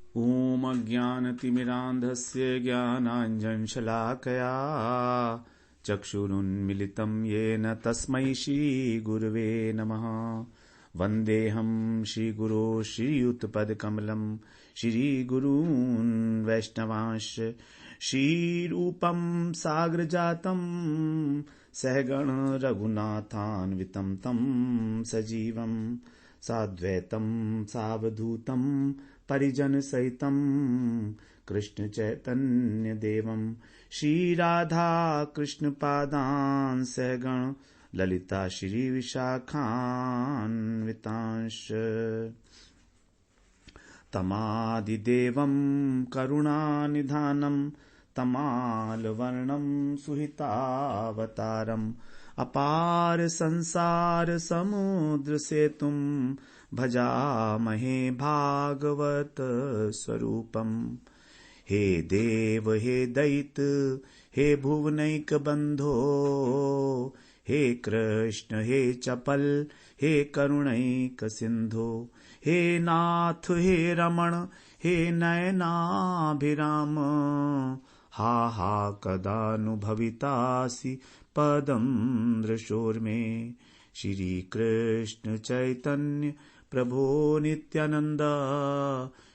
ॐ अज्ञानतिमिरान्धस्य ज्ञानाञ्जनशलाकया चक्षुरुन्मिलितं येन तस्मै श्रीगुरवे नमः। वन्देऽहं श्रीगुरो श्रीयुतपदकमलं श्रीगुरून् वैष्णवांश्च श्रीरूपं साग्रजातं सहगण रघुनाथान्वितं तं सजीवं साद्वैतं सावधूतं परिजन सहितं कृष्ण चैतन्य देवं श्रीराधा कृष्ण पादान् सहगण ललिता श्री विशाखान्वितांश तमादिदेवं करुणानिधानं तमालवर्णं सुहितावतारम् अपार संसार समुद्र सेतुं भजामहे भागवत स्वरूपम्। हे देव हे दैत हे भुवनैक बंधो हे कृष्ण हे चपल हे करुणैक सिंधो हे नाथ हे रमण हे नयनाभिराम हा हा कदानुभवितासि पदं दृशोर्मे। श्री कृष्ण चैतन्य प्रभो नित्यानंद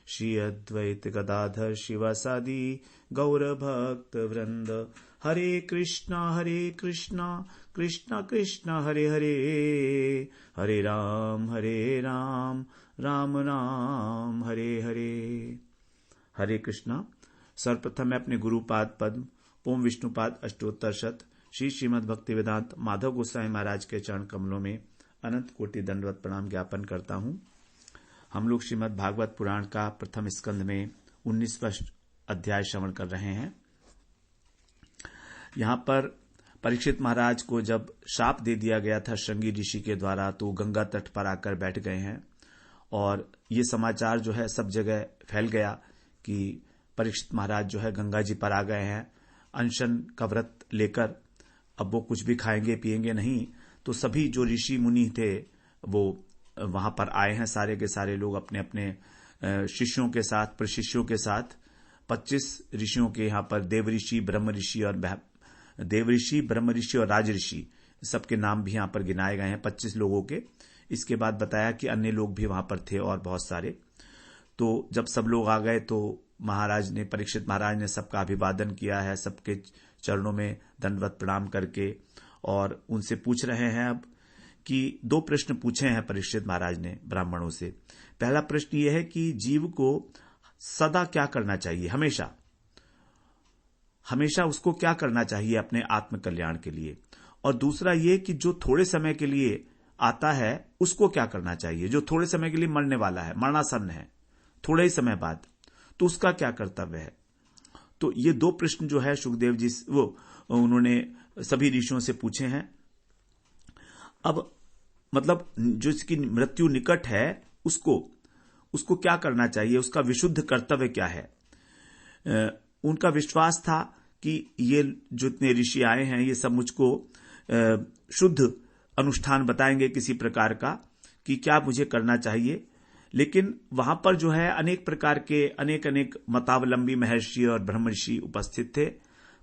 श्री अद्वैत गदाधर शिवासादि गौर भक्त वृंद। हरे कृष्णा कृष्ण कृष्ण हरे हरे, हरे राम राम राम हरे हरे। हरे कृष्णा। सर्वप्रथम मैं अपने गुरुपाद पद्म ओम विष्णुपाद अष्टोत्तर शत श्री श्रीमद् भक्ति वेदांत माधव गोस्वामी महाराज के चरण कमलों में अनंत कोटि दंडवत प्रणाम ज्ञापन करता हूं। हम लोग श्रीमद् भागवत पुराण का प्रथम स्कंद में 19वां अध्याय श्रवण कर रहे हैं। यहां पर परीक्षित महाराज को जब शाप दे दिया गया था श्रृंगी ऋषि के द्वारा, तो गंगा तट पर आकर बैठ गए हैं और ये समाचार जो है सब जगह फैल गया कि परीक्षित महाराज जो है गंगा जी पर आ गए हैं अनशन का व्रत लेकर। अब वो कुछ भी खाएंगे पिएंगे नहीं, तो सभी जो ऋषि मुनि थे वो वहां पर आए हैं, सारे के सारे लोग अपने अपने शिष्यों के साथ, प्रशिष्यों के साथ। 25 ऋषियों के यहाँ पर देव ऋषि ब्रह्म ऋषि और राज ऋषि सबके नाम भी यहाँ पर गिनाए गए हैं 25 लोगों के। इसके बाद बताया कि अन्य लोग भी वहां पर थे और बहुत सारे। तो जब सब लोग आ गए तो महाराज ने, परीक्षित महाराज ने सबका अभिवादन किया है, सबके चरणों में दंडवत प्रणाम करके, और उनसे पूछ रहे हैं अब कि 2 प्रश्न पूछे हैं परीक्षित महाराज ने ब्राह्मणों से। पहला प्रश्न यह है कि जीव को सदा क्या करना चाहिए, हमेशा उसको क्या करना चाहिए अपने आत्म कल्याण के लिए, और दूसरा ये कि जो थोड़े समय के लिए आता है उसको क्या करना चाहिए, जो थोड़े समय के लिए मरने वाला है, मरणासन्न है थोड़े ही समय बाद, तो उसका क्या कर्तव्य है। तो ये 2 प्रश्न जो है सुखदेव जी उन्होंने सभी ऋषियों से पूछे हैं। अब मतलब जो इसकी मृत्यु निकट है उसको क्या करना चाहिए, उसका विशुद्ध कर्तव्य क्या है। उनका विश्वास था कि ये जितने ऋषि आए हैं ये सब मुझको शुद्ध अनुष्ठान बताएंगे किसी प्रकार का कि क्या मुझे करना चाहिए। लेकिन वहां पर जो है अनेक प्रकार के अनेक मतावलंबी महर्षि और ब्रह्मर्षि उपस्थित थे।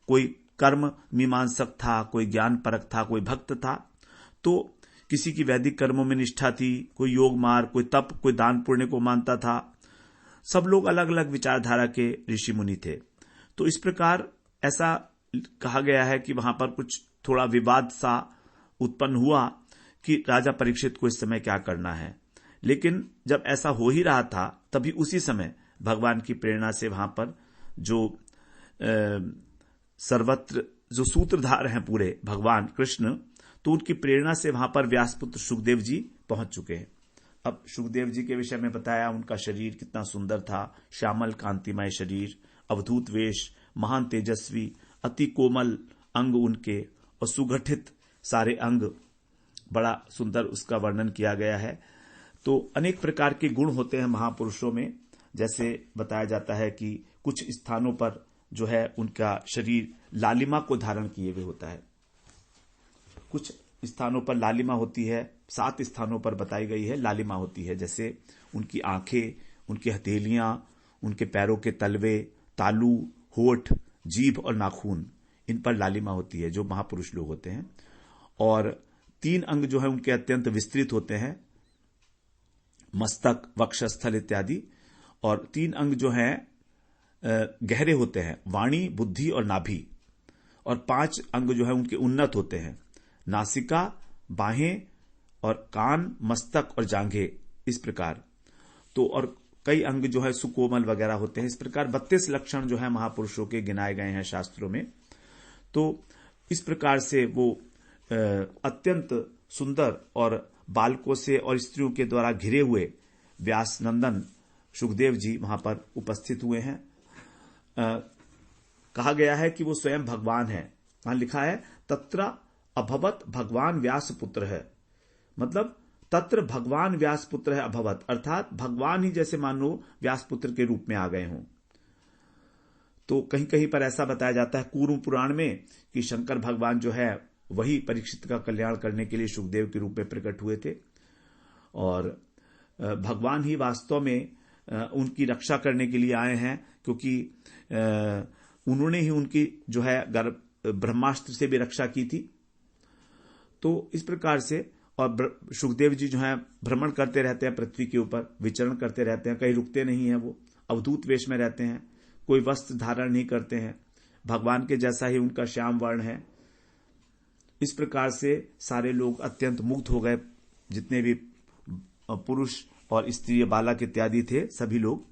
कोई कर्म मीमांसक था, कोई ज्ञान परक था, कोई भक्त था। तो किसी की वैदिक कर्मों में निष्ठा थी, कोई योग मार्ग, कोई तप, कोई दान पुण्य को मानता था। सब लोग अलग अलग विचारधारा के ऋषि मुनि थे। तो इस प्रकार ऐसा कहा गया है कि वहां पर कुछ थोड़ा विवाद सा उत्पन्न हुआ कि राजा परीक्षित को इस समय क्या करना है। लेकिन जब ऐसा हो ही रहा था तभी उसी समय भगवान की प्रेरणा से वहां पर जो सर्वत्र जो सूत्रधार हैं पूरे भगवान कृष्ण, तो उनकी प्रेरणा से वहां पर व्यासपुत्र सुखदेव जी पहुंच चुके हैं। अब सुखदेव जी के विषय में बताया उनका शरीर कितना सुंदर था, श्यामल कांतिमय शरीर, अवधूत वेश, महान तेजस्वी, अति कोमल अंग उनके और सुगठित सारे अंग, बड़ा सुंदर उसका वर्णन किया गया है। तो अनेक प्रकार के गुण होते हैं महापुरुषों में। जैसे बताया जाता है कि कुछ स्थानों पर जो है उनका शरीर लालिमा को धारण किए हुए होता है, कुछ स्थानों पर लालिमा होती है, 7 स्थानों पर बताई गई है लालिमा होती है। जैसे उनकी आंखें, उनकी हथेलियां, उनके पैरों के तलवे, तालू, होठ, जीभ और नाखून, इन पर लालिमा होती है जो महापुरुष लोग होते हैं। और 3 अंग जो है उनके अत्यंत विस्तृत होते हैं, मस्तक, वक्षस्थल इत्यादि। और 3 अंग जो हैं गहरे होते हैं, वाणी, बुद्धि और नाभि। और 5 अंग जो है उनके उन्नत होते हैं, नासिका, बाहें और कान, मस्तक और जांघें, इस प्रकार। तो और कई अंग जो है सुकोमल वगैरह होते हैं। इस प्रकार 32 लक्षण जो है महापुरुषों के गिनाए गए हैं शास्त्रों में। तो इस प्रकार से वो अत्यंत सुंदर और बालकों से और स्त्रियों के द्वारा घिरे हुए व्यास नंदन सुखदेव जी वहां पर उपस्थित हुए हैं। कहा गया है कि वो स्वयं भगवान है। वहां लिखा है तत्र अभवत भगवान व्यास पुत्र है, मतलब तत्र भगवान व्यास पुत्र है अभवत, अर्थात भगवान ही जैसे मान लो व्यास पुत्र के रूप में आ गए हों। तो कहीं कहीं पर ऐसा बताया जाता है कूर्म पुराण में कि शंकर भगवान जो है वही परीक्षित का कल्याण करने के लिए सुखदेव के रूप में प्रकट हुए थे, और भगवान ही वास्तव में उनकी रक्षा करने के लिए आए हैं, क्योंकि उन्होंने ही उनकी जो है ब्रह्मास्त्र से भी रक्षा की थी। तो इस प्रकार से और सुखदेव जी जो है भ्रमण करते रहते हैं, पृथ्वी के ऊपर विचरण करते रहते हैं, कहीं रुकते नहीं हैं। वो अवधूत वेश में रहते हैं, कोई वस्त्र धारण नहीं करते हैं, भगवान के जैसा ही उनका श्याम वर्ण है। इस प्रकार से सारे लोग अत्यंत मुग्ध हो गए, जितने भी पुरुष और स्त्री, बालक इत्यादि थे, सभी लोग।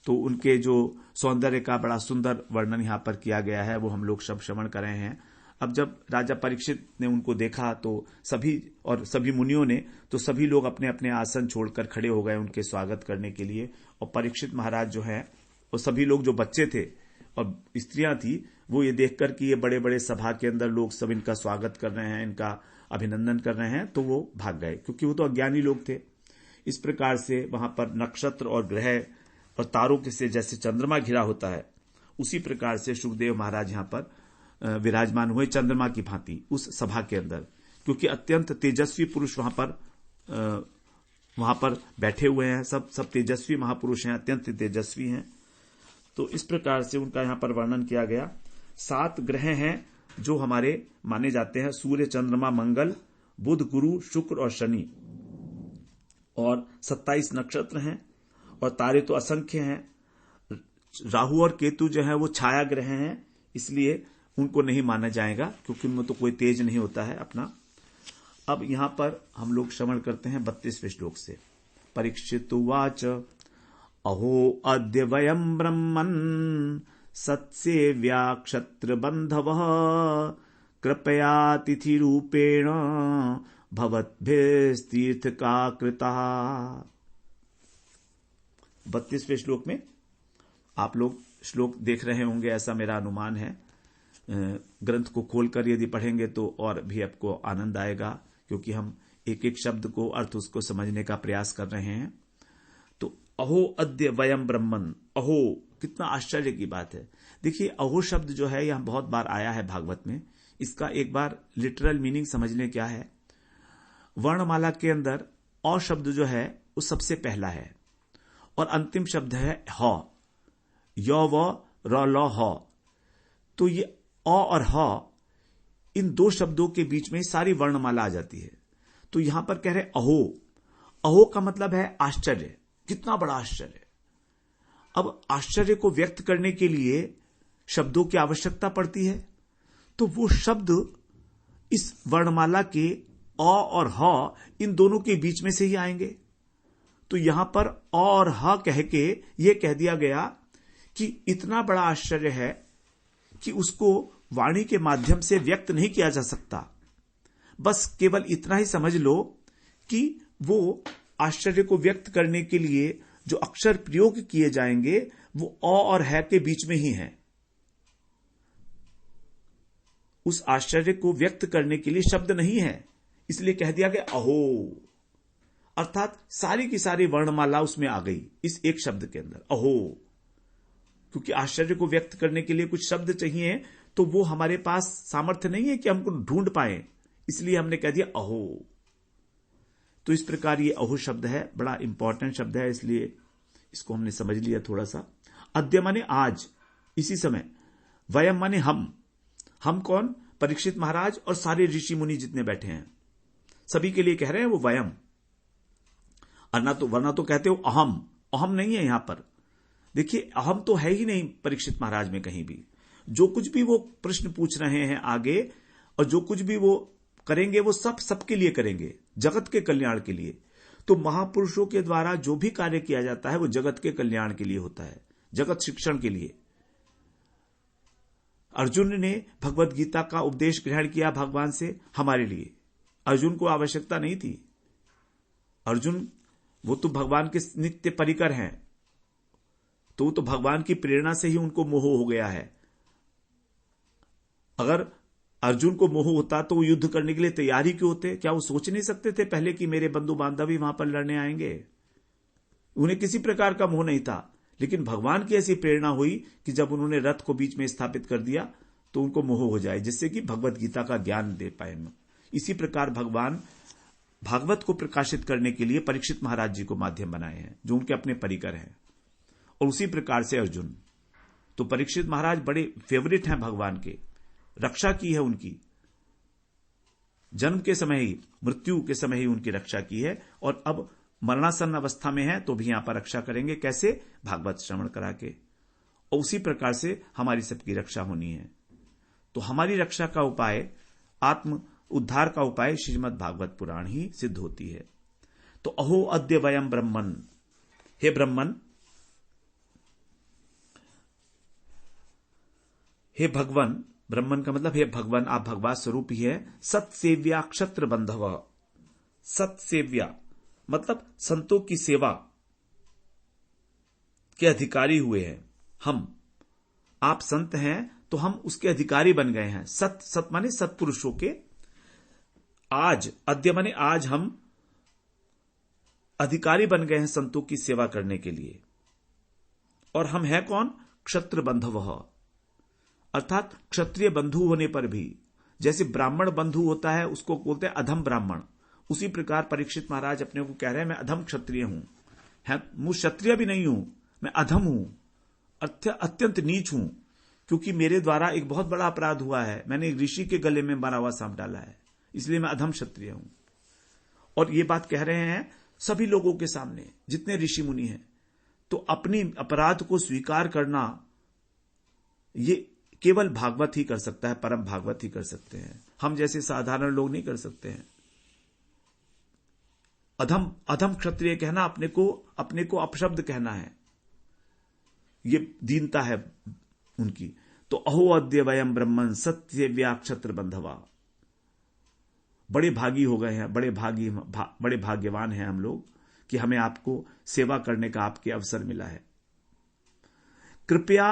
तो उनके जो सौंदर्य का बड़ा सुंदर वर्णन यहां पर किया गया है, वो हम लोग सब श्रवण कर रहे हैं। अब जब राजा परीक्षित ने उनको देखा तो सभी मुनियों ने, तो सभी लोग अपने अपने आसन छोड़कर खड़े हो गए उनके स्वागत करने के लिए। और परीक्षित महाराज जो है, और सभी लोग जो बच्चे थे और स्त्रियां थी, वो ये देखकर कि ये बड़े बड़े सभा के अंदर लोग सब इनका स्वागत कर रहे हैं, इनका अभिनंदन कर रहे हैं, तो वो भाग गए, क्योंकि वो तो अज्ञानी लोग थे। इस प्रकार से वहां पर नक्षत्र और ग्रह और तारों के से जैसे चंद्रमा घिरा होता है, उसी प्रकार से सुखदेव महाराज यहां पर विराजमान हुए चंद्रमा की भांति उस सभा के अंदर, क्योंकि अत्यंत तेजस्वी पुरुष वहां पर बैठे हुए हैं। सब तेजस्वी महापुरुष हैं, अत्यंत तेजस्वी हैं। तो इस प्रकार से उनका यहां पर वर्णन किया गया। 7 ग्रह हैं जो हमारे माने जाते हैं, सूर्य, चंद्रमा, मंगल, बुध, गुरु, शुक्र और शनि। और 27 नक्षत्र हैं, और तारे तो असंख्य हैं। राहु और केतु जो है वो छाया ग्रह हैं, इसलिए उनको नहीं माना जाएगा, क्योंकि उनमें तो कोई तेज नहीं होता है अपना। अब यहां पर हम लोग श्रवण करते हैं 32वें श्लोक से। परीक्षित उवाच अहो अद्य वयम् ब्रह्मन् सत्सेव्या क्षत्र बंधवः कृपया तिथि रूपेण भवद्भिस्तीर्थका कृतः। 32वें श्लोक में आप लोग श्लोक देख रहे होंगे, ऐसा मेरा अनुमान है। ग्रंथ को खोलकर यदि पढ़ेंगे तो और भी आपको आनंद आएगा, क्योंकि हम एक एक शब्द को, अर्थ उसको समझने का प्रयास कर रहे हैं। तो अहो अद्य वयम् ब्रह्मन्, अहो, कितना आश्चर्य की बात है। देखिए, अहो शब्द जो है यहां बहुत बार आया है भागवत में। इसका एक बार लिटरल मीनिंग समझ लें क्या है। वर्णमाला के अंदर अ शब्द जो है वो सबसे पहला है, और अंतिम शब्द है ह, य व र ल ह। तो ये अ और ह, इन 2 शब्दों के बीच में सारी वर्णमाला आ जाती है। तो यहां पर कह रहे अहो, अहो का मतलब है आश्चर्य, कितना बड़ा आश्चर्य। अब आश्चर्य को व्यक्त करने के लिए शब्दों की आवश्यकता पड़ती है, तो वो शब्द इस वर्णमाला के अ और ह, इन दोनों के बीच में से ही आएंगे। तो यहां पर अ और ह कह के ये कह दिया गया कि इतना बड़ा आश्चर्य है कि उसको वाणी के माध्यम से व्यक्त नहीं किया जा सकता। बस केवल इतना ही समझ लो कि वो आश्चर्य को व्यक्त करने के लिए जो अक्षर प्रयोग किए जाएंगे वो अ और है के बीच में ही हैं। उस आश्चर्य को व्यक्त करने के लिए शब्द नहीं है, इसलिए कह दिया गया अहो, अर्थात सारी की सारी वर्णमाला उसमें आ गई इस एक शब्द के अंदर, अहो। क्योंकि आश्चर्य को व्यक्त करने के लिए कुछ शब्द चाहिए, तो वो हमारे पास सामर्थ्य नहीं है कि हमको ढूंढ पाए, इसलिए हमने कह दिया अहो। तो इस प्रकार ये अहो शब्द है, बड़ा इंपॉर्टेंट शब्द है, इसलिए इसको हमने समझ लिया थोड़ा सा। अद्य माने आज, इसी समय। वयम माने हम कौन? परीक्षित महाराज और सारे ऋषि मुनि जितने बैठे हैं, सभी के लिए कह रहे हैं वो वयम। वरना तो कहते हो अहम नहीं है यहां पर। देखिए, अहम तो है ही नहीं परीक्षित महाराज में कहीं भी। जो कुछ भी वो प्रश्न पूछ रहे हैं आगे, और जो कुछ भी वो करेंगे, वो सबके लिए करेंगे, जगत के कल्याण के लिए। तो महापुरुषों के द्वारा जो भी कार्य किया जाता है वो जगत के कल्याण के लिए होता है, जगत शिक्षण के लिए। अर्जुन ने भगवत गीता का उपदेश ग्रहण किया भगवान से हमारे लिए। अर्जुन को आवश्यकता नहीं थी। अर्जुन वो तो भगवान के नित्य परिकर हैं, तो वो तो भगवान की प्रेरणा से ही उनको मोह हो गया है। अगर अर्जुन को मोह होता तो वो युद्ध करने के लिए तैयार ही क्यों होते? क्या वो सोच नहीं सकते थे पहले कि मेरे बंधु बांधव भी वहां पर लड़ने आएंगे? उन्हें किसी प्रकार का मोह नहीं था, लेकिन भगवान की ऐसी प्रेरणा हुई कि जब उन्होंने रथ को बीच में स्थापित कर दिया तो उनको मोह हो जाए, जिससे कि भगवत गीता का ज्ञान दे पाए। इसी प्रकार भगवान भागवत को प्रकाशित करने के लिए परीक्षित महाराज जी को माध्यम बनाए हैं, जो उनके अपने परिकर हैं। और उसी प्रकार से अर्जुन, तो परीक्षित महाराज बड़े फेवरेट हैं भगवान के, रक्षा की है उनकी। जन्म के समय ही, मृत्यु के समय ही उनकी रक्षा की है, और अब मरणासन्न अवस्था में है तो भी यहां पर रक्षा करेंगे। कैसे? भागवत श्रवण करा के। और उसी प्रकार से हमारी सबकी रक्षा होनी है। तो हमारी रक्षा का उपाय, आत्म उद्धार का उपाय श्रीमद् भागवत पुराण ही सिद्ध होती है। तो अहो अद्य वयम ब्रह्मन, हे ब्रह्मन, हे भगवान, ब्रह्मन का मतलब हे भगवान, आप भगवान स्वरूप ही है। सत्सेव्या क्षत्र बंधव, सत्सेव्या मतलब संतों की सेवा के अधिकारी हुए हैं हम। आप संत हैं तो हम उसके अधिकारी बन गए हैं। सत माने सत्पुरुषों के। आज, अद्य माने आज, हम अधिकारी बन गए हैं संतों की सेवा करने के लिए। और हम हैं कौन? क्षत्र बंधव, अर्थात क्षत्रिय बंधु होने पर भी, जैसे ब्राह्मण बंधु होता है उसको बोलते हैं अधम ब्राह्मण, उसी प्रकार परीक्षित महाराज अपने को कह रहे हैं मैं अधम क्षत्रिय हूं। मैं क्षत्रिय भी नहीं हूं, मैं अधम हूं, अत्यंत नीच हूं, क्योंकि मेरे द्वारा एक बहुत बड़ा अपराध हुआ है। मैंने एक ऋषि के गले में मरा हुआ सांप डाला है, इसलिए मैं अधम क्षत्रिय हूं। और ये बात कह रहे हैं सभी लोगों के सामने, जितने ऋषि मुनि हैं। तो अपनी अपराध को स्वीकार करना ये केवल भागवत ही कर सकता है, परम भागवत ही कर सकते हैं। हम जैसे साधारण लोग नहीं कर सकते हैं। अधम क्षत्रिय कहना अपने को अपशब्द कहना है, ये दीनता है उनकी। तो अहो अद्य वयम ब्रह्मन सत्यव्या क्षत्र बंधवा, बड़े भागी हो गए हैं, बड़े भाग्यवान हैं हम लोग कि हमें आपको सेवा करने का आपके अवसर मिला है। कृपया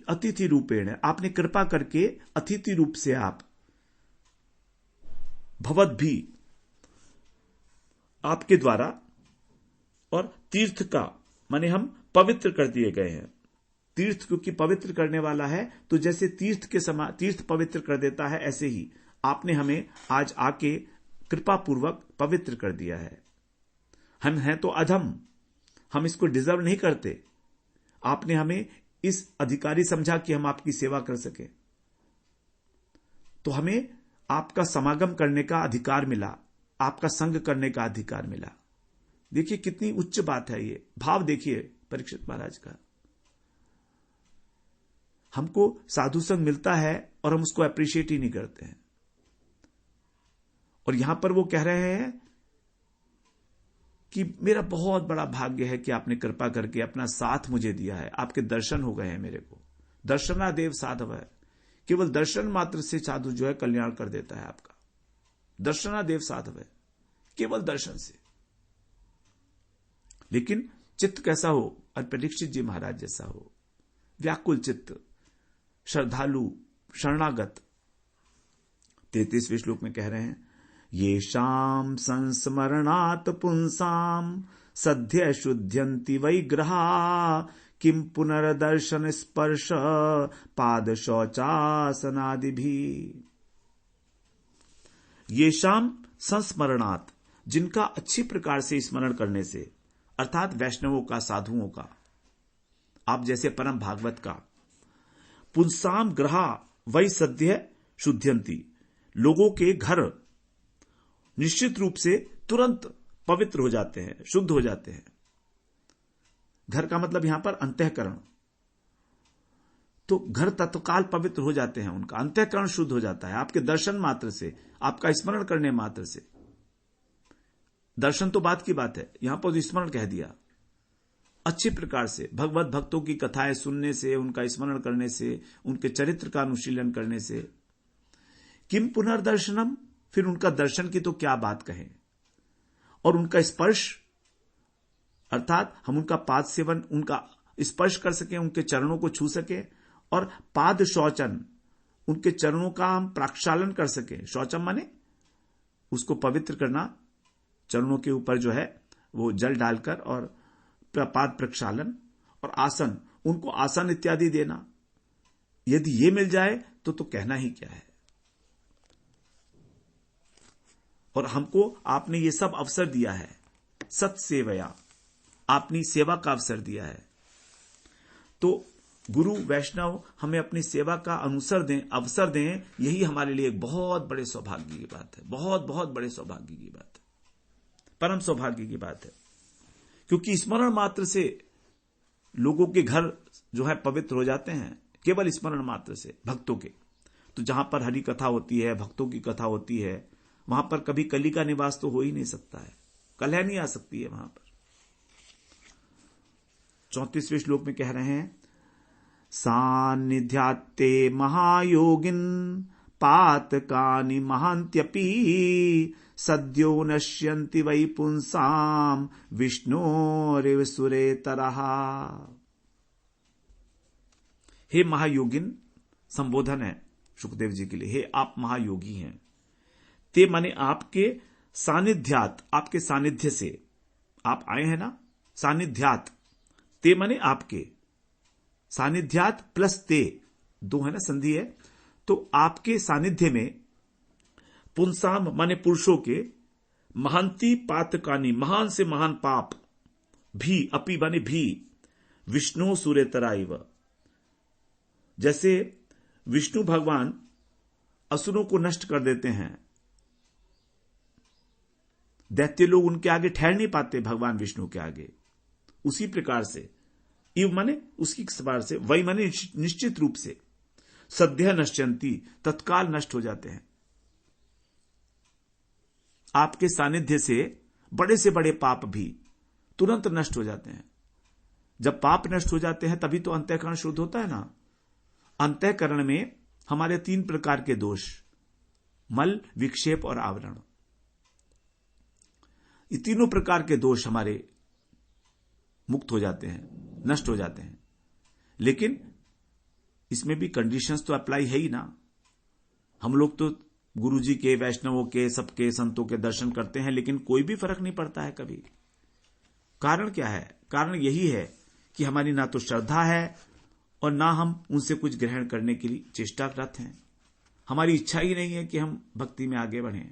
अतिथि रूपेण, आपने कृपा करके अतिथि रूप से आप, भवत भी, आपके द्वारा, और तीर्थ का माने हम पवित्र कर दिए गए हैं। तीर्थ क्योंकि पवित्र करने वाला है, तो जैसे तीर्थ के समान तीर्थ पवित्र कर देता है, ऐसे ही आपने हमें आज आके कृपा पूर्वक पवित्र कर दिया है। हम हैं तो अधम, हम इसको डिजर्व नहीं करते। आपने हमें इस अधिकारी समझा कि हम आपकी सेवा कर सके, तो हमें आपका समागम करने का अधिकार मिला, आपका संग करने का अधिकार मिला। देखिए कितनी उच्च बात है ये, भाव देखिए परीक्षित महाराज का। हमको साधु संग मिलता है और हम उसको अप्रिशिएट ही नहीं करते हैं। और यहां पर वो कह रहे हैं कि मेरा बहुत बड़ा भाग्य है कि आपने कृपा करके अपना साथ मुझे दिया है, आपके दर्शन हो गए हैं मेरे को। दर्शनादेव साधव है, केवल दर्शन मात्र से साधु जो है कल्याण कर देता है आपका। दर्शनादेव साधव है, केवल दर्शन से। लेकिन चित्त कैसा हो? परीक्षित जी महाराज जैसा हो, व्याकुल चित्त, श्रद्धालु, शरणागत। 33वें श्लोक में कह रहे हैं, ये शाम संस्मरणात् पुंसाम सद्य शुद्ध्यन्ति वै ग्रहा किम पुनर्दर्शन स्पर्श पाद शौचासनादि भी। ये शाम संस्मरणात्, जिनका अच्छी प्रकार से स्मरण करने से, अर्थात वैष्णवों का, साधुओं का, आप जैसे परम भागवत का। पुंसाम ग्रहा वै सद्य शुद्ध्यंती, लोगों के घर निश्चित रूप से तुरंत पवित्र हो जाते हैं, शुद्ध हो जाते हैं। घर का मतलब यहां पर अंतःकरण, तो घर तत्काल पवित्र हो जाते हैं, उनका अंतःकरण शुद्ध हो जाता है आपके दर्शन मात्र से, आपका स्मरण करने मात्र से। दर्शन तो बात की बात है, यहां पर स्मरण कह दिया। अच्छी प्रकार से भगवत भक्तों की कथाएं सुनने से, उनका स्मरण करने से, उनके चरित्र का अनुशीलन करने से। किम पुनर्दर्शनम, फिर उनका दर्शन की तो क्या बात कहें। और उनका स्पर्श, अर्थात हम उनका पाद सेवन, उनका स्पर्श कर सकें, उनके चरणों को छू सकें, और पाद शौचन, उनके चरणों का हम प्रक्षालन कर सकें। शौचम माने उसको पवित्र करना, चरणों के ऊपर जो है वो जल डालकर, और पाद प्रक्षालन, और आसन, उनको आसन इत्यादि देना। यदि ये मिल जाए तो कहना ही क्या है। और हमको आपने ये सब अवसर दिया है, सत्सेवया, आपनी सेवा का अवसर दिया है। तो गुरु वैष्णव हमें अपनी सेवा का अवसर दें, यही हमारे लिए एक बहुत बड़े सौभाग्य की बात है, बहुत बहुत बड़े सौभाग्य की बात है, परम सौभाग्य की बात है। क्योंकि स्मरण मात्र से लोगों के घर जो है पवित्र हो जाते हैं, केवल स्मरण मात्र से भक्तों के। तो जहां पर हरि कथा होती है, भक्तों की कथा होती है, वहां पर कभी कली का निवास तो हो ही नहीं सकता है, कलह नहीं आ सकती है वहां पर। 34वें श्लोक में कह रहे हैं, सान्निध्यात्ते महायोगिन पातकानि महान्त्यपि सद्यो नश्यन्ति वै पुंसाम विष्णोरिव सुरेतरः। हे महायोगिन, संबोधन है सुखदेव जी के लिए, हे आप महायोगी हैं। ते माने आपके सानिध्यात, आपके सानिध्य से आप आए हैं ना, सानिध्यात, ते माने आपके, सानिध्यात प्लस ते, दो है ना, संधि है। तो आपके सानिध्य में, पुंसाम माने पुरुषों के, महांति पातकानी, महान से महान पाप, भी, अपि माने भी, विष्णु सूर्यतराइव, जैसे विष्णु भगवान असुरों को नष्ट कर देते हैं, दैत्य लोग उनके आगे ठहर नहीं पाते भगवान विष्णु के आगे, उसी प्रकार से इव माने उसकी सवार से, वही माने निश्चित रूप से, सद्य नश्यंती, तत्काल नष्ट हो जाते हैं। आपके सानिध्य से बड़े से बड़े पाप भी तुरंत नष्ट हो जाते हैं। जब पाप नष्ट हो जाते हैं तभी तो अंतःकरण शुद्ध होता है ना। अंतःकरण में हमारे 3 प्रकार के दोष, मल, विक्षेप और आवरण, ये तीनों प्रकार के दोष हमारे मुक्त हो जाते हैं, नष्ट हो जाते हैं। लेकिन इसमें भी कंडीशंस तो अप्लाई है ही ना। हम लोग तो गुरुजी के, वैष्णवों के, सबके संतों के दर्शन करते हैं, लेकिन कोई भी फर्क नहीं पड़ता है कभी। कारण क्या है? कारण यही है कि हमारी ना तो श्रद्धा है और ना हम उनसे कुछ ग्रहण करने के लिए चेष्टारत हैं। हमारी इच्छा ही नहीं है कि हम भक्ति में आगे बढ़ें।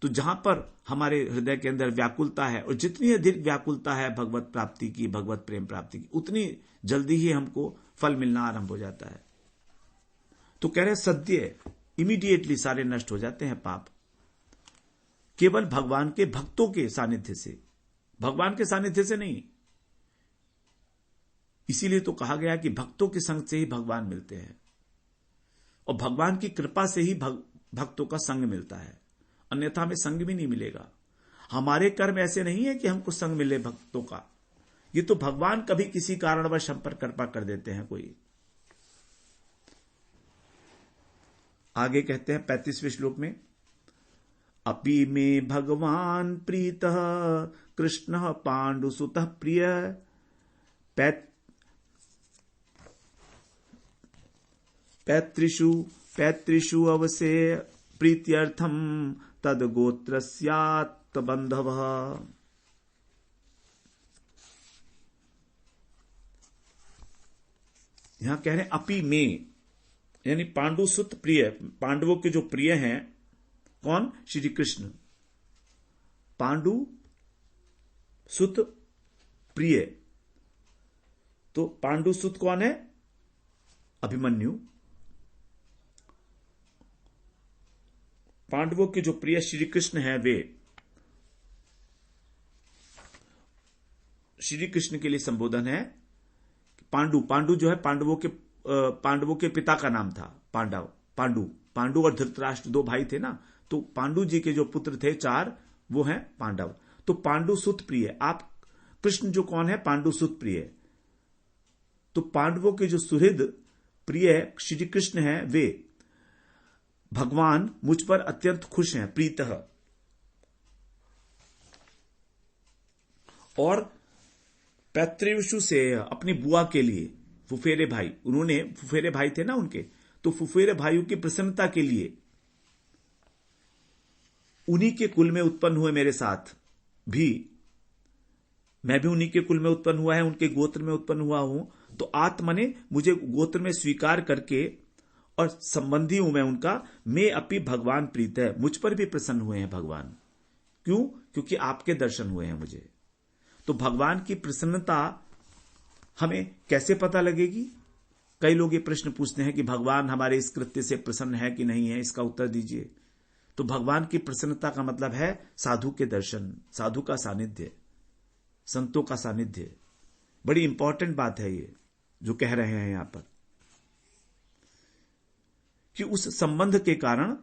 तो जहां पर हमारे हृदय के अंदर व्याकुलता है, और जितनी अधिक व्याकुलता है भगवत प्राप्ति की, भगवत प्रेम प्राप्ति की, उतनी जल्दी ही हमको फल मिलना आरंभ हो जाता है। तो कह रहे सद्य, इमीडिएटली सारे नष्ट हो जाते हैं पाप, केवल भगवान के भक्तों के सानिध्य से, भगवान के सानिध्य से नहीं। इसीलिए तो कहा गया कि भक्तों के संग से ही भगवान मिलते हैं, और भगवान की कृपा से ही भक्तों का संग मिलता है, अन्यथा हमें संग भी नहीं मिलेगा। हमारे कर्म ऐसे नहीं है कि हमको संग मिले भक्तों का, ये तो भगवान कभी किसी कारणवश हम पर कृपा कर देते हैं कोई। आगे कहते हैं 35वें श्लोक में, अपि में भगवान प्रीतः कृष्ण पांडुसुतः प्रिय पैतृषु अवसे प्रीत्यर्थम तद गोत्रस्यात् बंधवः। यहां कह रहे हैं अपि में, यानी पांडुसुत प्रिय, पांडवों के जो प्रिय हैं, कौन? श्री कृष्ण। पांडु सुत प्रिय, तो पांडुसुत कौन है? अभिमन्यु। पांडवों के जो प्रिय श्री कृष्ण हैं, वे श्री कृष्ण के लिए संबोधन है पांडु जो है पांडवों के पिता का नाम था पांडु और धृतराष्ट्र 2 भाई थे ना, तो पांडु जी के जो पुत्र थे 4, वो हैं पांडव। तो पांडु सुत प्रिय, आप कृष्ण जो कौन है? पांडु सुत प्रिय। तो पांडवों के जो सुहृद प्रिय श्री कृष्ण हैं, वे भगवान मुझ पर अत्यंत खुश हैं, प्रीतः। और पैतृषु से अपनी बुआ के लिए फुफेरे भाई, उन्होंने फुफेरे भाई थे ना उनके, तो फुफेरे भाइयों की प्रसन्नता के लिए उन्हीं के कुल में उत्पन्न हुए मेरे साथ भी, मैं भी उन्हीं के कुल में उत्पन्न हुआ है, उनके गोत्र में उत्पन्न हुआ हूं, तो आत्मा ने मुझे गोत्र में स्वीकार करके और संबंधी हूं मैं उनका, मैं अपनी भगवान प्रीत है, मुझ पर भी प्रसन्न हुए हैं भगवान। क्यों? क्योंकि आपके दर्शन हुए हैं मुझे। तो भगवान की प्रसन्नता हमें कैसे पता लगेगी? कई लोग ये प्रश्न पूछते हैं कि भगवान हमारे इस कृत्य से प्रसन्न है कि नहीं है, इसका उत्तर दीजिए। तो भगवान की प्रसन्नता का मतलब है साधु के दर्शन, साधु का सानिध्य, संतों का सानिध्य। बड़ी इंपॉर्टेंट बात है ये जो कह रहे हैं यहां पर, कि उस संबंध के कारण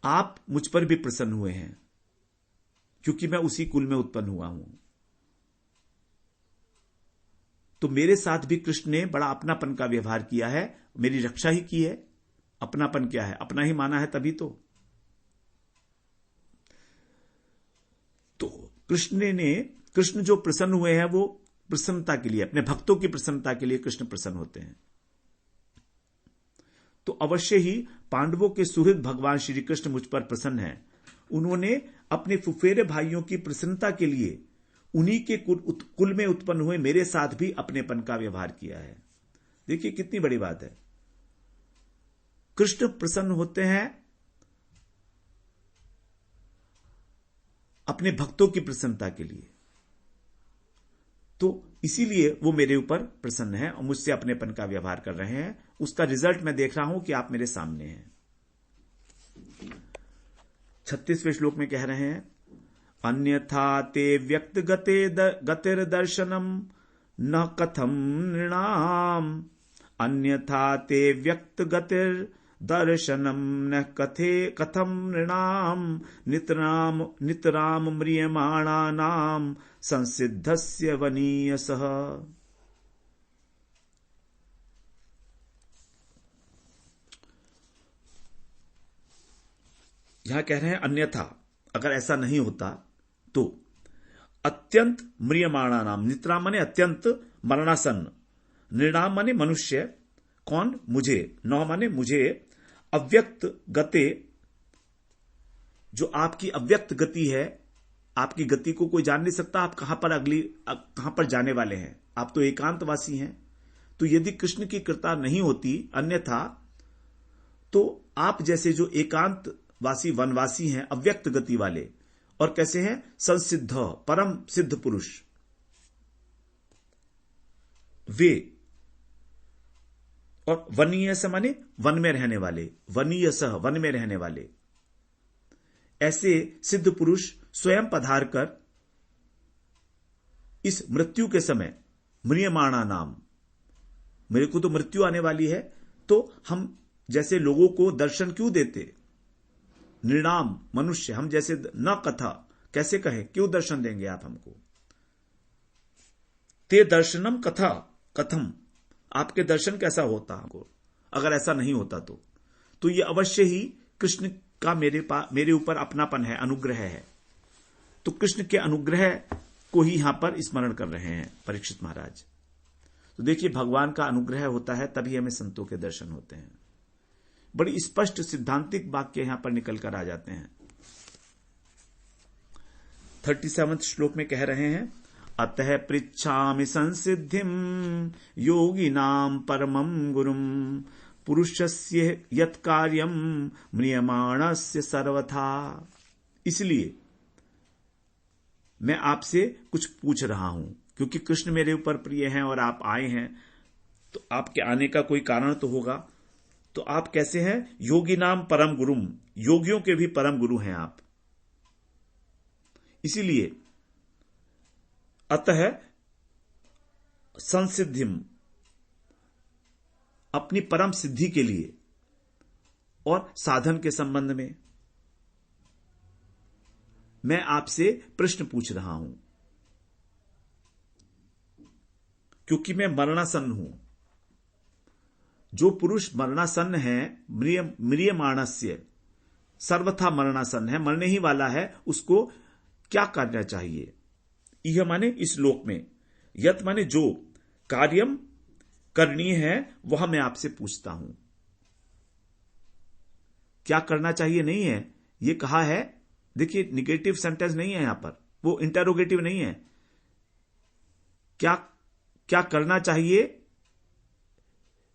आप मुझ पर भी प्रसन्न हुए हैं, क्योंकि मैं उसी कुल में उत्पन्न हुआ हूं। तो मेरे साथ भी कृष्ण ने बड़ा अपनापन का व्यवहार किया है, मेरी रक्षा ही की है। अपनापन क्या है? अपना ही माना है तभी तो कृष्ण जो प्रसन्न हुए हैं, वो प्रसन्नता के लिए, अपने भक्तों की प्रसन्नता के लिए कृष्ण प्रसन्न होते हैं। तो अवश्य ही पांडवों के सुहृद भगवान श्री कृष्ण मुझ पर प्रसन्न हैं। उन्होंने अपने फुफेरे भाइयों की प्रसन्नता के लिए उन्हीं के कुल में उत्पन्न हुए मेरे साथ भी अपनेपन का व्यवहार किया है। देखिए कितनी बड़ी बात है। कृष्ण प्रसन्न होते हैं अपने भक्तों की प्रसन्नता के लिए, तो इसीलिए वो मेरे ऊपर प्रसन्न है और मुझसे अपनेपन का व्यवहार कर रहे हैं। उसका रिजल्ट मैं देख रहा हूं कि आप मेरे सामने हैं। 36वें श्लोक में कह रहे हैं, अन्यथा ते व्यक्त गतिर दर्शनम न कथम नृणाम, अन्यथा ते व्यक्त गतिर दर्शनम न कथम नृणाम, नितराम म्रियमाणा नाम संसिद्धस्य वनीयसः। यहां कह रहे हैं अन्यथा, अगर ऐसा नहीं होता तो अत्यंत म्रियमाणा नाम, नितराम माने अत्यंत मरणासन्न, नृणाम माने मनुष्य, कौन? मुझे, नौ माने मुझे, अव्यक्त गते, जो आपकी अव्यक्त गति है, आपकी गति को कोई जान नहीं सकता, आप कहां पर जाने वाले हैं, आप तो एकांतवासी हैं। तो यदि कृष्ण की कृपा नहीं होती, अन्यथा, तो आप जैसे जो एकांतवासी वनवासी हैं, अव्यक्त गति वाले, और कैसे हैं? संसिद्ध, परम सिद्ध पुरुष, वे, और वनीयस माने वन में रहने वाले, वनीयस वन में रहने वाले, ऐसे सिद्ध पुरुष स्वयं पधार कर इस मृत्यु के समय, म्रियमाणा नाम, मेरे को तो मृत्यु आने वाली है, तो हम जैसे लोगों को दर्शन क्यों देते? नृणाम मनुष्य, हम जैसे न कथा, कैसे कहें, क्यों दर्शन देंगे आप हमको? ते दर्शनम कथा कथम, आपके दर्शन कैसा होता हमको अगर ऐसा नहीं होता तो ये अवश्य ही कृष्ण का मेरे ऊपर अपनापन है, अनुग्रह है। तो कृष्ण के अनुग्रह को ही यहां पर स्मरण कर रहे हैं परीक्षित महाराज। तो देखिए, भगवान का अनुग्रह होता है तभी हमें संतों के दर्शन होते हैं। बड़ी स्पष्ट सिद्धांतिक वाक्य यहां पर निकल कर आ जाते हैं। 37वें श्लोक में कह रहे हैं, अतः पृच्छामि संसिद्धिम योगिनाम परमं गुरुम पुरुषस्य यत् कार्यम म्रियमाणस्य सर्वथा। इसलिए मैं आपसे कुछ पूछ रहा हूं, क्योंकि कृष्ण मेरे ऊपर प्रिय हैं और आप आए हैं, तो आपके आने का कोई कारण तो होगा। तो आप कैसे हैं? योगी नाम परम गुरुम, योगियों के भी परम गुरु हैं आप। इसीलिए अतः संसिद्धिम, अपनी परम सिद्धि के लिए और साधन के संबंध में मैं आपसे प्रश्न पूछ रहा हूं, क्योंकि मैं मरणासन्न हूं। जो पुरुष मरणासन्न है, म्रियमाणस्य, सर्वथा मरणासन्न है, मरने ही वाला है, उसको क्या करना चाहिए? यह माने इस लोक में, यत माने जो कार्यम करनी है वह मैं आपसे पूछता हूं। क्या करना चाहिए नहीं है, यह कहा है। देखिए, निगेटिव सेंटेंस नहीं है यहां पर, वो इंटरोगेटिव नहीं है। क्या करना चाहिए?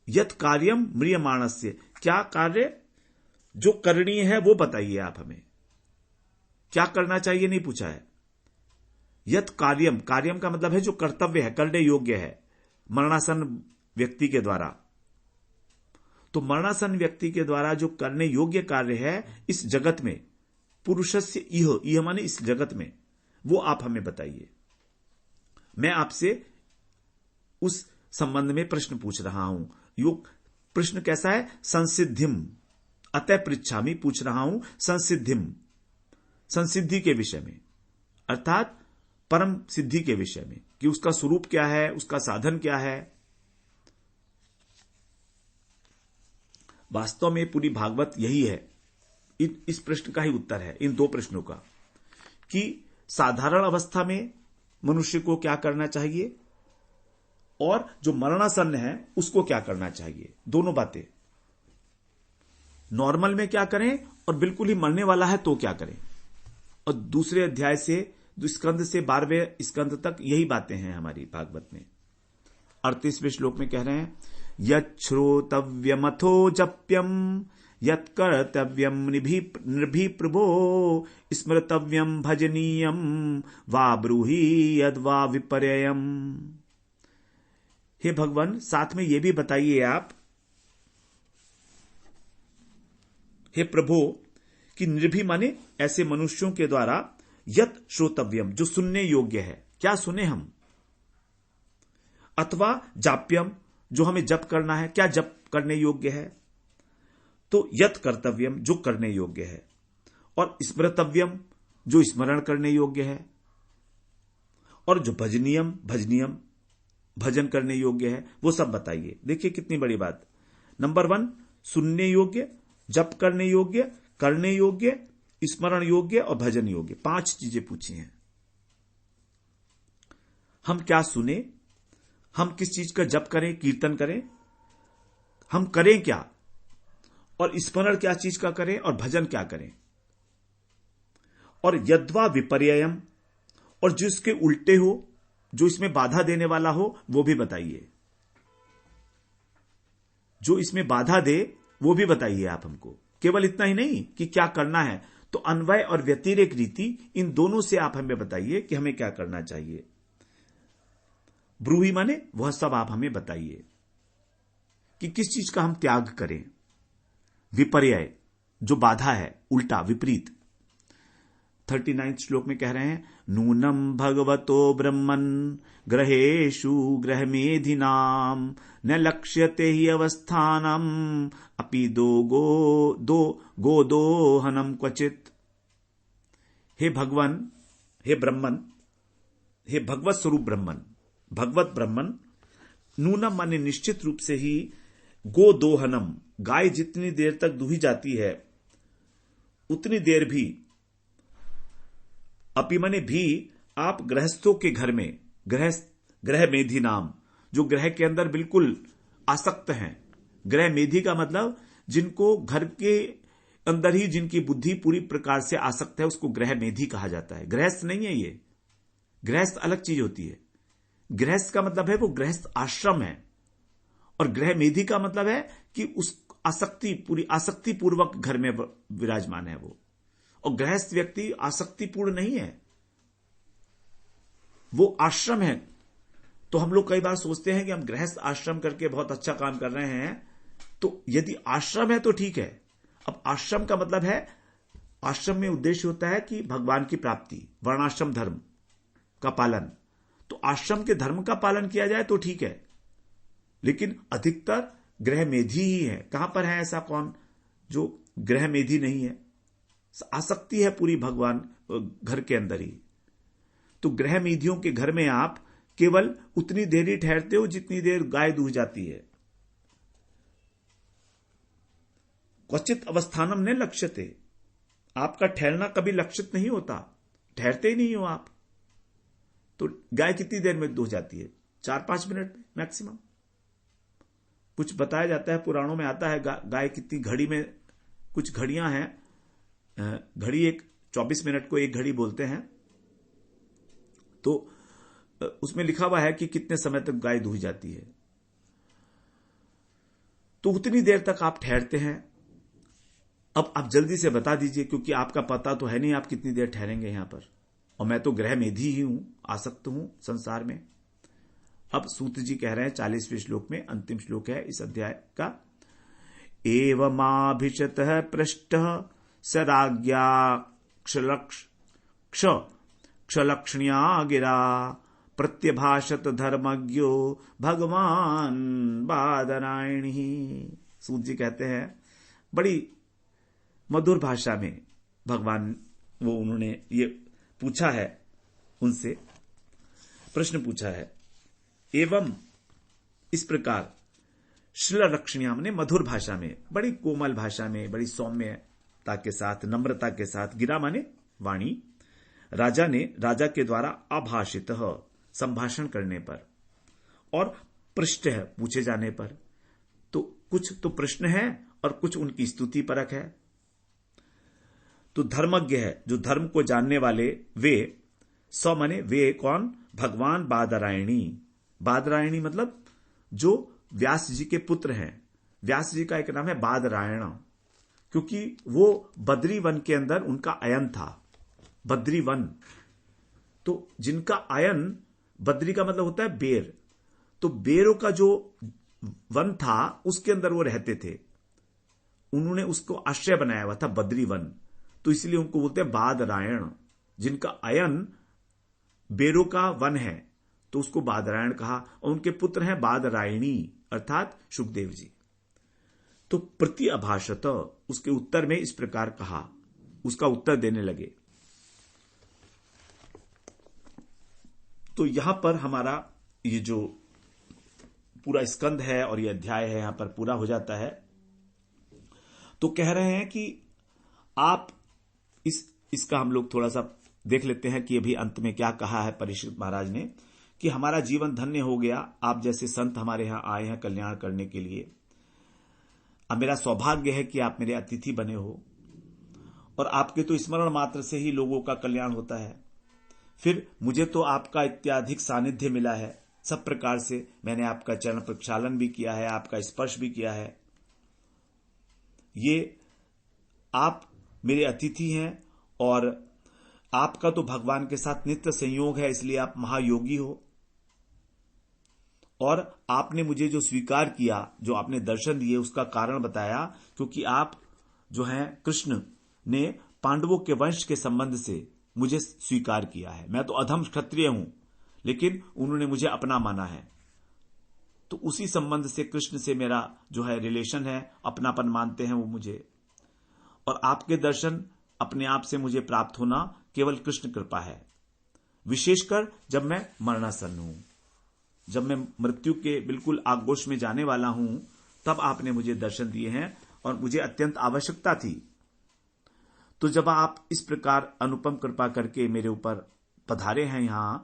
यत कार्यम म्रियमाणस्य, क्या कार्य जो करणीय है वो बताइए आप हमें। क्या करना चाहिए नहीं पूछा है। यत कार्यम, कार्यम का मतलब है जो कर्तव्य है, करने योग्य है मरणासन्न व्यक्ति के द्वारा। तो मरणासन्न व्यक्ति के द्वारा जो करने योग्य कार्य है इस जगत में, पुरुषस्य इह माने इस जगत में, वो आप हमें बताइए। मैं आपसे उस संबंध में प्रश्न पूछ रहा हूं। योग प्रश्न कैसा है? संसिद्धिम, अतः पृच्छामि, पूछ रहा हूं संसिद्धिम, संसिद्धि के विषय में, अर्थात परम सिद्धि के विषय में, कि उसका स्वरूप क्या है, उसका साधन क्या है। वास्तव में पूरी भागवत यही है, इस प्रश्न का ही उत्तर है, इन दो प्रश्नों का, कि साधारण अवस्था में मनुष्य को क्या करना चाहिए और जो मरणासन्न है उसको क्या करना चाहिए। दोनों बातें, नॉर्मल में क्या करें और बिल्कुल ही मरने वाला है तो क्या करें। और दूसरे अध्याय से, स्कंद से 12वें स्कंद तक यही बातें हैं हमारी भागवत में। 38वें श्लोक में कह रहे हैं, यत् श्रोतव्यमथो जप्यम यत् कर्तव्यम नृभि प्रभो स्मृतव्यम भजनीयम वा ब्रूहि यद वा विपर्ययम। हे भगवान, साथ में यह भी बताइए आप, हे प्रभु, कि नृभि माने ऐसे मनुष्यों के द्वारा, यत श्रोतव्यम, जो सुनने योग्य है, क्या सुने हम, अथवा जाप्यम, जो हमें जप करना है, क्या जप करने योग्य है। तो यत कर्तव्यम, जो करने योग्य है, और स्मृतव्यम, जो स्मरण करने योग्य है, और जो भजनीयम, भजनीयम, भजन करने योग्य है, वो सब बताइए। देखिए कितनी बड़ी बात। नंबर 1, सुनने योग्य, जप करने योग्य, करने योग्य, स्मरण योग्य और भजन योग्य, 5 चीजें पूछी हैं। हम क्या सुने, हम किस चीज का जप करें, कीर्तन करें, हम करें क्या, और स्मरण क्या चीज का करें, और भजन क्या करें, और यद्वा विपर्ययम, और जो इसके उल्टे हो, जो इसमें बाधा देने वाला हो, वो भी बताइए। जो इसमें बाधा दे वो भी बताइए आप हमको। केवल इतना ही नहीं कि क्या करना है, तो अन्वय और व्यतिरेक रीति, इन दोनों से आप हमें बताइए कि हमें क्या करना चाहिए। ब्रूहि माने वह सब आप हमें बताइए कि किस चीज का हम त्याग करें। विपर्यय, जो बाधा है, उल्टा, विपरीत। 39 श्लोक में कह रहे हैं, नूनम भगवतो ब्रह्मन् ग्रहेषु ग्रहमेधिनाम न लक्ष्यते ही अवस्थानम अपि गोदोहनम क्वचित। हे भगवान, हे ब्रह्मन, हे भगवत स्वरूप ब्रह्मन, भगवत ब्रह्मन, नूनम माने निश्चित रूप से ही, गोदोहनम, गाय जितनी देर तक दूही जाती है उतनी देर भी, अपि माने भी, आप गृहस्थों के घर में, ग्रह मेधी नाम, जो ग्रह के अंदर बिल्कुल आसक्त हैं। ग्रह मेधी का मतलब जिनको घर के अंदर ही जिनकी बुद्धि पूरी प्रकार से आसक्त है, उसको ग्रह मेधी कहा जाता है। गृहस्थ नहीं है ये, गृहस्थ अलग चीज होती है। गृहस्थ का मतलब है वो गृहस्थ आश्रम है, और ग्रह मेधी का मतलब है कि उस आसक्ति, पूरी आसक्ति पूर्वक घर में विराजमान है वो। और गृहस्थ व्यक्ति आसक्तिपूर्ण नहीं है, वो आश्रम है। तो हम लोग कई बार सोचते हैं कि हम गृहस्थ आश्रम करके बहुत अच्छा काम कर रहे हैं। तो यदि आश्रम है तो ठीक है। अब आश्रम का मतलब है, आश्रम में उद्देश्य होता है कि भगवान की प्राप्ति, वर्णाश्रम धर्म का पालन। तो आश्रम के धर्म का पालन किया जाए तो ठीक है, लेकिन अधिकतर गृह मेधी ही है। कहां पर है ऐसा कौन जो गृह मेधी नहीं है? आसक्ति है पूरी भगवान घर के अंदर ही। तो गृह मेधियों के घर में आप केवल उतनी देर ही ठहरते हो जितनी देर गाय दूह जाती है। क्वचित अवस्थानम न लक्ष्यते, आपका ठहरना कभी लक्षित नहीं होता, ठहरते ही नहीं हो आप। तो गाय कितनी देर में दूह जाती है? 4-5 मिनट में मैक्सिमम। कुछ बताया जाता है, पुराणों में आता है गाय कितनी घड़ी में, कुछ घड़ियां हैं, घड़ी एक 24 मिनट को एक घड़ी बोलते हैं। तो उसमें लिखा हुआ है कि कितने समय तक गाय दूही जाती है। तो उतनी देर तक आप ठहरते हैं। अब आप जल्दी से बता दीजिए, क्योंकि आपका पता तो है नहीं आप कितनी देर ठहरेंगे यहां पर, और मैं तो गृह मेधी ही हूं, आसक्त हूं संसार में। अब सूत जी कह रहे हैं 40वें श्लोक में, अंतिम श्लोक है इस अध्याय का। एवमाभिशतः पृष्टः स राज्ञा क्षलक्ष्ण्या गिरा प्रत्यभाषत धर्मज्ञो भगवान बादरायणी। सूत जी कहते हैं बड़ी मधुर भाषा में भगवान, वो उन्होंने ये पूछा है, उनसे प्रश्न पूछा है। एवं इस प्रकार श्लरक्षण्याम ने मधुर भाषा में, बड़ी कोमल भाषा में, बड़ी सौम्यता के साथ, नम्रता के साथ, गिरा माने वाणी, राजा के द्वारा अभाषित संभाषण करने पर, और पृष्ठ है पूछे जाने पर। तो कुछ तो प्रश्न है और कुछ उनकी स्तुति परक है। तो धर्मज्ञ है, जो धर्म को जानने वाले, वे सौ माने वे कौन? भगवान बादरायणी। बादरायणी मतलब जो व्यास जी के पुत्र हैं। व्यास जी का एक नाम है बादरायण, क्योंकि वो बद्री वन के अंदर उनका अयन था। बद्री वन, तो जिनका अयन, बद्री का मतलब होता है बेर, तो बेरों का जो वन था उसके अंदर वो रहते थे। उन्होंने उसको आश्रय बनाया हुआ था बद्री वन, तो इसलिए उनको बोलते हैं बादरायण। जिनका अयन बेरों का वन है तो उसको बादरायण कहा, और उनके पुत्र हैं बादरायणी अर्थात सुखदेव जी। तो प्रति अभाषत, उसके उत्तर में इस प्रकार कहा, उसका उत्तर देने लगे। तो यहां पर हमारा ये जो पूरा स्कंद है और ये अध्याय है यहां पर पूरा हो जाता है। तो कह रहे हैं कि आप इसका हम लोग थोड़ा सा देख लेते हैं कि अभी अंत में क्या कहा है परीक्षित महाराज ने, कि हमारा जीवन धन्य हो गया, आप जैसे संत हमारे यहां आए हैं कल्याण करने के लिए। अब मेरा सौभाग्य है कि आप मेरे अतिथि बने हो, और आपके तो स्मरण मात्र से ही लोगों का कल्याण होता है। फिर मुझे तो आपका इत्याधिक सानिध्य मिला है, सब प्रकार से मैंने आपका चरण प्रक्षालन भी किया है, आपका स्पर्श भी किया है। ये आप मेरे अतिथि हैं, और आपका तो भगवान के साथ नित्य संयोग है, इसलिए आप महायोगी हो। और आपने मुझे जो स्वीकार किया, जो आपने दर्शन दिए, उसका कारण बताया, क्योंकि आप जो हैं कृष्ण ने पांडवों के वंश के संबंध से मुझे स्वीकार किया है। मैं तो अधम क्षत्रिय हूं, लेकिन उन्होंने मुझे अपना माना है। तो उसी संबंध से कृष्ण से मेरा जो है रिलेशन है, अपनापन मानते हैं वो मुझे। और आपके दर्शन अपने आप से मुझे प्राप्त होना केवल कृष्ण कृपा है। विशेषकर जब मैं मरणासन्न हूं, जब मैं मृत्यु के बिल्कुल आगोश में जाने वाला हूं, तब आपने मुझे दर्शन दिए हैं, और मुझे अत्यंत आवश्यकता थी। तो जब आप इस प्रकार अनुपम कृपा करके मेरे ऊपर पधारे हैं यहां,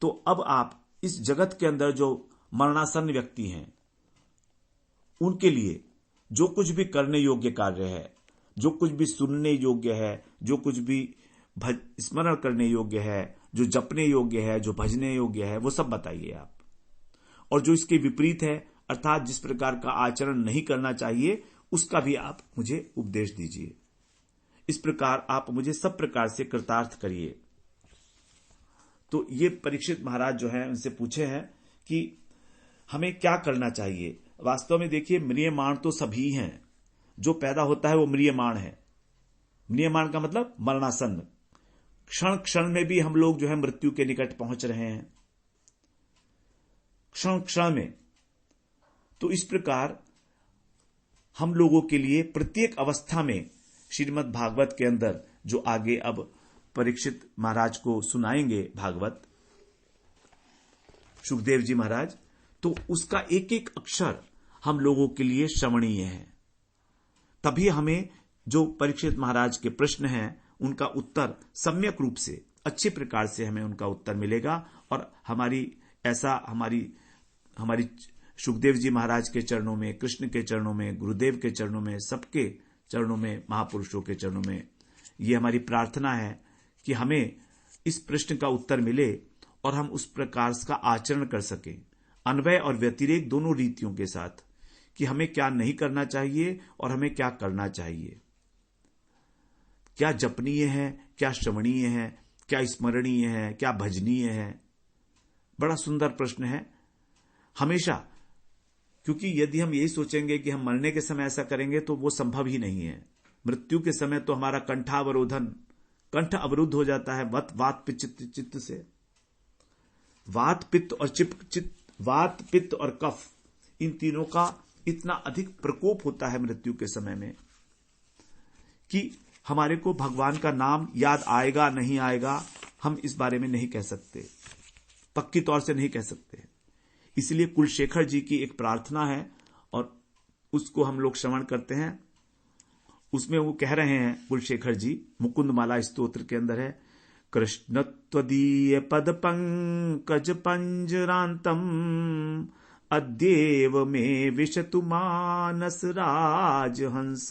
तो अब आप इस जगत के अंदर जो मरणासन्न व्यक्ति हैं, उनके लिए जो कुछ भी करने योग्य कार्य है, जो कुछ भी सुनने योग्य है, जो कुछ भी स्मरण करने योग्य है, जो जपने योग्य है, जो भजने योग्य है, वो सब बताइए आप। और जो इसके विपरीत है, अर्थात जिस प्रकार का आचरण नहीं करना चाहिए, उसका भी आप मुझे उपदेश दीजिए। इस प्रकार आप मुझे सब प्रकार से कृतार्थ करिए। तो ये परीक्षित महाराज जो है उनसे पूछे हैं कि हमें क्या करना चाहिए। वास्तव में देखिए, म्रियमाण तो सभी हैं, जो पैदा होता है वो म्रियमाण है। म्रियमाण का मतलब मरणासन्न, क्षण क्षण में भी हम लोग जो है मृत्यु के निकट पहुंच रहे हैं, क्षण क्षण में। तो इस प्रकार हम लोगों के लिए प्रत्येक अवस्था में श्रीमद् भागवत के अंदर जो आगे अब परीक्षित महाराज को सुनाएंगे भागवत, सुखदेव जी महाराज, तो उसका एक एक अक्षर हम लोगों के लिए श्रवणीय है। तभी हमें जो परीक्षित महाराज के प्रश्न हैं उनका उत्तर सम्यक रूप से, अच्छे प्रकार से हमें उनका उत्तर मिलेगा। और हमारी सुखदेव जी महाराज के चरणों में, कृष्ण के चरणों में, गुरुदेव के चरणों में, सबके चरणों में, महापुरुषों के चरणों में ये हमारी प्रार्थना है कि हमें इस प्रश्न का उत्तर मिले और हम उस प्रकार का आचरण कर सकें, अन्वय और व्यतिरेक दोनों रीतियों के साथ, कि हमें क्या नहीं करना चाहिए और हमें क्या करना चाहिए, क्या जपनीय है, क्या श्रवणीय है, क्या स्मरणीय है, क्या भजनीय है। बड़ा सुंदर प्रश्न है हमेशा, क्योंकि यदि हम यही सोचेंगे कि हम मरने के समय ऐसा करेंगे तो वो संभव ही नहीं है। मृत्यु के समय तो हमारा कंठ अवरुद्ध हो जाता है वात पित्त से। वात पित्त और कफ, इन तीनों का इतना अधिक प्रकोप होता है मृत्यु के समय में कि हमारे को भगवान का नाम याद आएगा नहीं आएगा, हम इस बारे में नहीं कह सकते, पक्की तौर से नहीं कह सकते। इसलिए कुलशेखर जी की एक प्रार्थना है और उसको हम लोग श्रवण करते हैं। उसमें वो कह रहे हैं कुलशेखर जी, मुकुंदमाला स्तोत्र के अंदर है, कृष्ण त्वदीय पद पंकज पंजरांतम अद्येव में विशतु मानस राजहंस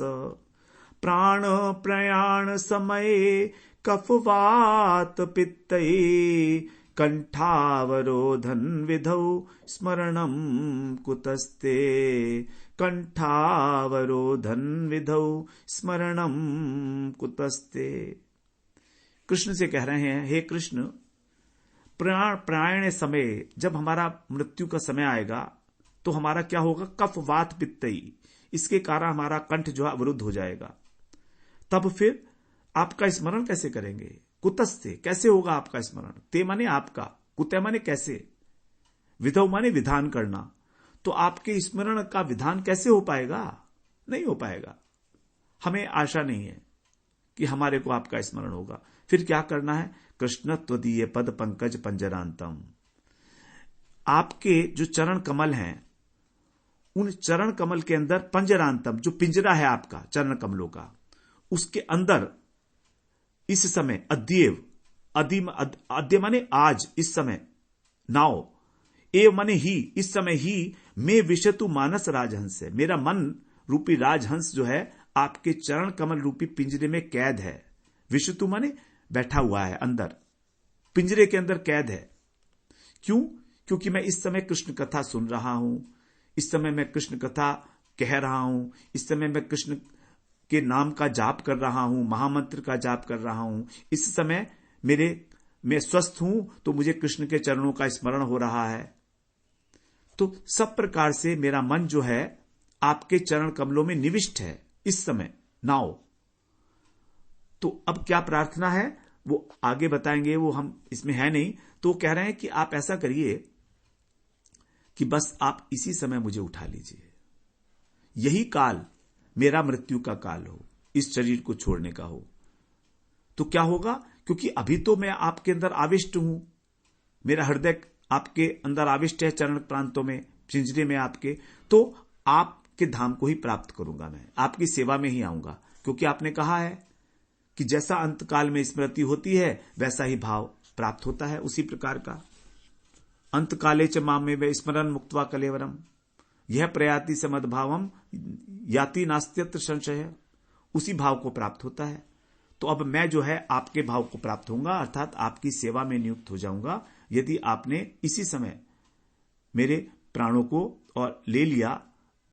प्राण प्रयाण समय कफवात पित्तये कंठावरोधन विधौ स्मरणम कुतस्ते कंठावरोधन विधौ स्मरणम कुतस्ते। कृष्ण से कह रहे हैं, हे कृष्ण, प्राण समय, जब हमारा मृत्यु का समय आएगा तो हमारा क्या होगा, कफ वात पित्तई, इसके कारण हमारा कंठ जो है अवरुद्ध हो जाएगा। तब फिर आपका स्मरण कैसे करेंगे, कुतस्ते, कैसे होगा आपका स्मरण, ते माने आपका, कुते माने कैसे, विधौ माने विधान करना, तो आपके स्मरण का विधान कैसे हो पाएगा, नहीं हो पाएगा। हमें आशा नहीं है कि हमारे को आपका स्मरण होगा। फिर क्या करना है, कृष्ण त्वदीय पद पंकज पंजरांतम, आपके जो चरण कमल हैं उन चरण कमल के अंदर पंजरांतम, जो पिंजरा है आपका चरण कमलों का, उसके अंदर इस समय अद्य माने आज, इस समय, नाउ, एव माने ही, इस समय ही, मैं विशतु मानस राजहंस है, मेरा मन रूपी राजहंस जो है आपके चरण कमल रूपी पिंजरे में कैद है। विशतु माने बैठा हुआ है, अंदर पिंजरे के अंदर कैद है। क्यों? क्योंकि मैं इस समय कृष्ण कथा सुन रहा हूं, इस समय मैं कृष्ण कथा कह रहा हूं, इस समय मैं कृष्ण के नाम का जाप कर रहा हूं, महामंत्र का जाप कर रहा हूं, इस समय मैं स्वस्थ हूं तो मुझे कृष्ण के चरणों का स्मरण हो रहा है। तो सब प्रकार से मेरा मन जो है आपके चरण कमलों में निविष्ट है इस समय, नाउ। तो अब क्या प्रार्थना है वो आगे बताएंगे, वो हम इसमें है नहीं। तो कह रहे हैं कि आप ऐसा करिए कि बस आप इसी समय मुझे उठा लीजिए, यही काल मेरा मृत्यु का काल हो, इस शरीर को छोड़ने का हो। तो क्या होगा, क्योंकि अभी तो मैं आपके अंदर आविष्ट हूं, मेरा हृदय आपके अंदर आविष्ट है, चरण प्रांतों में, पिंजरे में आपके, तो आपके धाम को ही प्राप्त करूंगा, मैं आपकी सेवा में ही आऊंगा। क्योंकि आपने कहा है कि जैसा अंतकाल में स्मृति होती है वैसा ही भाव प्राप्त होता है, उसी प्रकार का। अंतकाले च मामे वे स्मरण मुक्त्वा कलेवरम, यह प्रयाति समद्भावम याति नास्त्यत्र संशय, उसी भाव को प्राप्त होता है। तो अब मैं जो है आपके भाव को प्राप्त होऊंगा, अर्थात आपकी सेवा में नियुक्त हो जाऊंगा, यदि आपने इसी समय मेरे प्राणों को और ले लिया